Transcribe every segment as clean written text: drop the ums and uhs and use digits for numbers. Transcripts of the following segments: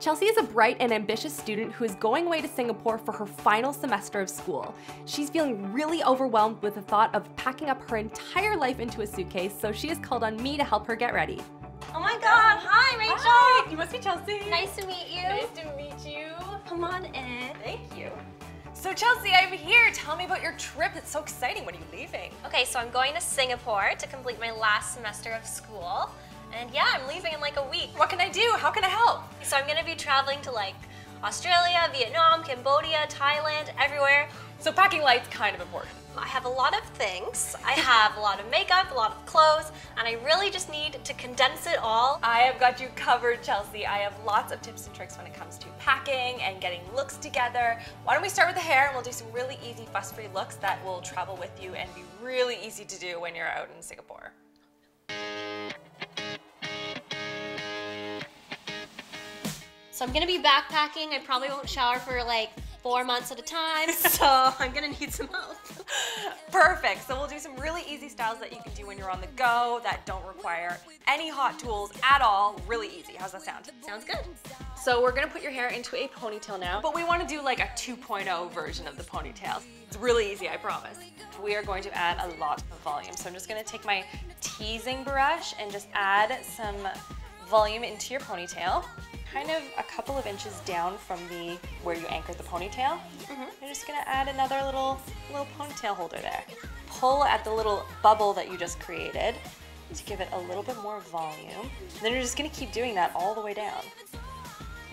Chelsea is a bright and ambitious student who is going away to Singapore for her final semester of school. She's feeling really overwhelmed with the thought of packing up her entire life into a suitcase, so she has called on me to help her get ready. Oh my god, hi Rachel! Hi, you must be Chelsea. Nice to meet you. Nice to meet you. Come on in. Thank you. So Chelsea, I'm here. Tell me about your trip. It's so exciting. When are you leaving? Okay, so I'm going to Singapore to complete my last semester of school. And yeah, I'm leaving in like a week. What can I do? How can I help? So I'm gonna be traveling to like Australia, Vietnam, Cambodia, Thailand, everywhere. So packing light's kind of important. I have a lot of things. I have a lot of makeup, a lot of clothes, and I really just need to condense it all. I have got you covered, Chelsea. I have lots of tips and tricks when it comes to packing and getting looks together. Why don't we start with the hair and we'll do some really easy fuss-free looks that will travel with you and be really easy to do when you're out in Singapore. So I'm gonna be backpacking. I probably won't shower for like 4 months at a time, so I'm gonna need some help. Perfect. So we'll do some really easy styles that you can do when you're on the go that don't require any hot tools at all. Really easy. How's that sound? Sounds good. So we're gonna put your hair into a ponytail now, but we wanna do like a 2.0 version of the ponytail. It's really easy, I promise. We are going to add a lot of volume. So I'm just gonna take my teasing brush and just add some volume into your ponytail. Kind of a couple of inches down from where you anchored the ponytail. You're just gonna add another little ponytail holder there. Pull at the little bubble that you just created to give it a little bit more volume. And then you're just gonna keep doing that all the way down.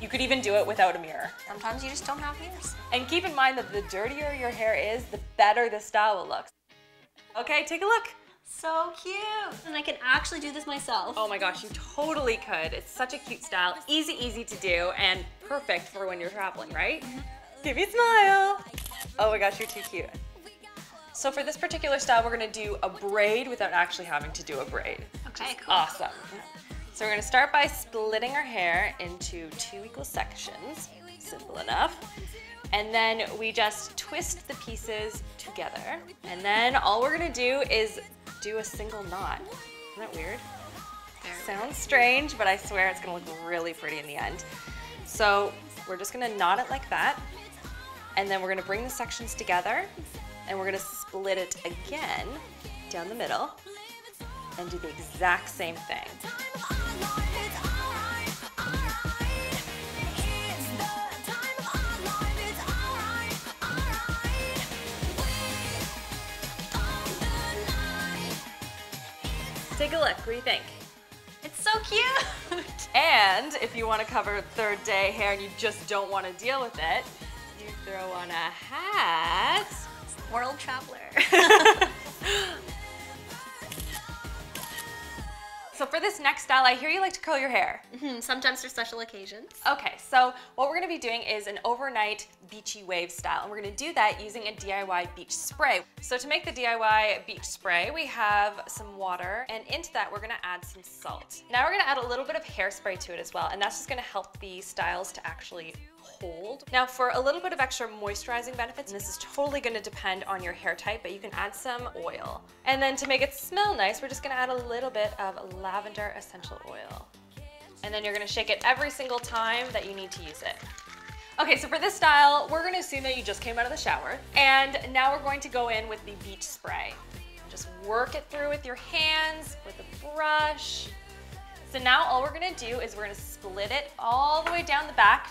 You could even do it without a mirror. Sometimes you just don't have mirrors. And keep in mind that the dirtier your hair is, the better the style will look. Okay, take a look. So cute. And I can actually do this myself. Oh my gosh, you totally could. It's such a cute style, easy to do, and perfect for when you're traveling, right? Give me a smile. Oh my gosh, you're too cute. So for this particular style, we're gonna do a braid without actually having to do a braid. Okay, cool. Awesome. So we're gonna start by splitting our hair into 2 equal sections. Simple enough. And then we just twist the pieces together. And then all we're gonna do is do a single knot. Isn't that weird? Sounds strange, but I swear it's gonna look really pretty in the end. So we're just gonna knot it like that. And then we're gonna bring the sections together and we're gonna split it again down the middle and do the exact same thing. Take a look, what do you think? It's so cute. And if you want to cover third day hair and you just don't want to deal with it, you throw on a hat. World traveler. So for this next style, I hear you like to curl your hair. Sometimes for special occasions. Okay, so what we're gonna be doing is an overnight beachy wave style, and we're gonna do that using a DIY beach spray. So to make the DIY beach spray, we have some water, and into that we're gonna add some salt. Now we're gonna add a little bit of hairspray to it as well, and that's just gonna help the styles to actually hold. Now for a little bit of extra moisturizing benefits, and this is totally gonna depend on your hair type, but you can add some oil. And then to make it smell nice, we're just gonna add a little bit of lavender essential oil. And then you're gonna shake it every single time that you need to use it. Okay, so for this style, we're gonna assume that you just came out of the shower. And now we're going to go in with the beach spray. Just work it through with your hands, with a brush. So now all we're gonna do is we're gonna split it all the way down the back,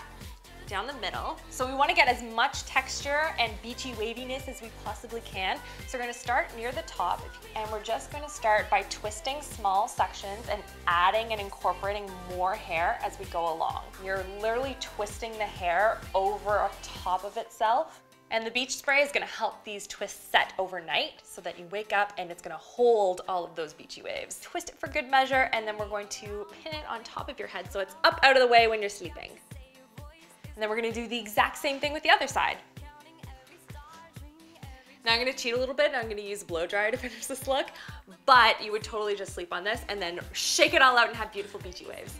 down the middle. So we want to get as much texture and beachy waviness as we possibly can. So we're going to start near the top, and we're just going to start by twisting small sections and adding and incorporating more hair as we go along. You're literally twisting the hair over top of itself. And the beach spray is going to help these twists set overnight so that you wake up and it's going to hold all of those beachy waves. Twist it for good measure, and then we're going to pin it on top of your head so it's up out of the way when you're sleeping. And then we're gonna do the exact same thing with the other side. Now I'm gonna cheat a little bit, and I'm gonna use a blow dryer to finish this look, but you would totally just sleep on this and then shake it all out and have beautiful beachy waves.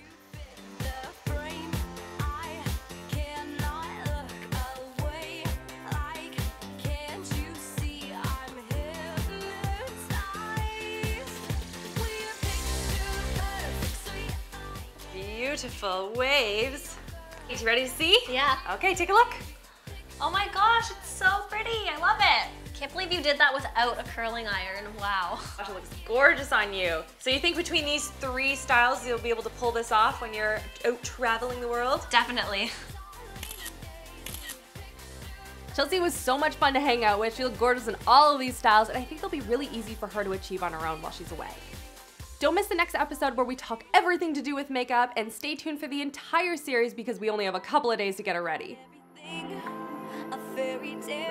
Beautiful waves. You ready to see? Yeah. Okay, take a look. Oh my gosh, it's so pretty. I love it. Can't believe you did that without a curling iron. Wow. Gosh, it looks gorgeous on you. So you think between these 3 styles, you'll be able to pull this off when you're out traveling the world? Definitely. Chelsea was so much fun to hang out with. She looked gorgeous in all of these styles, and I think they'll be really easy for her to achieve on her own while she's away. Don't miss the next episode where we talk everything to do with makeup, and stay tuned for the entire series because we only have a couple of days to get her ready. A fairy tale.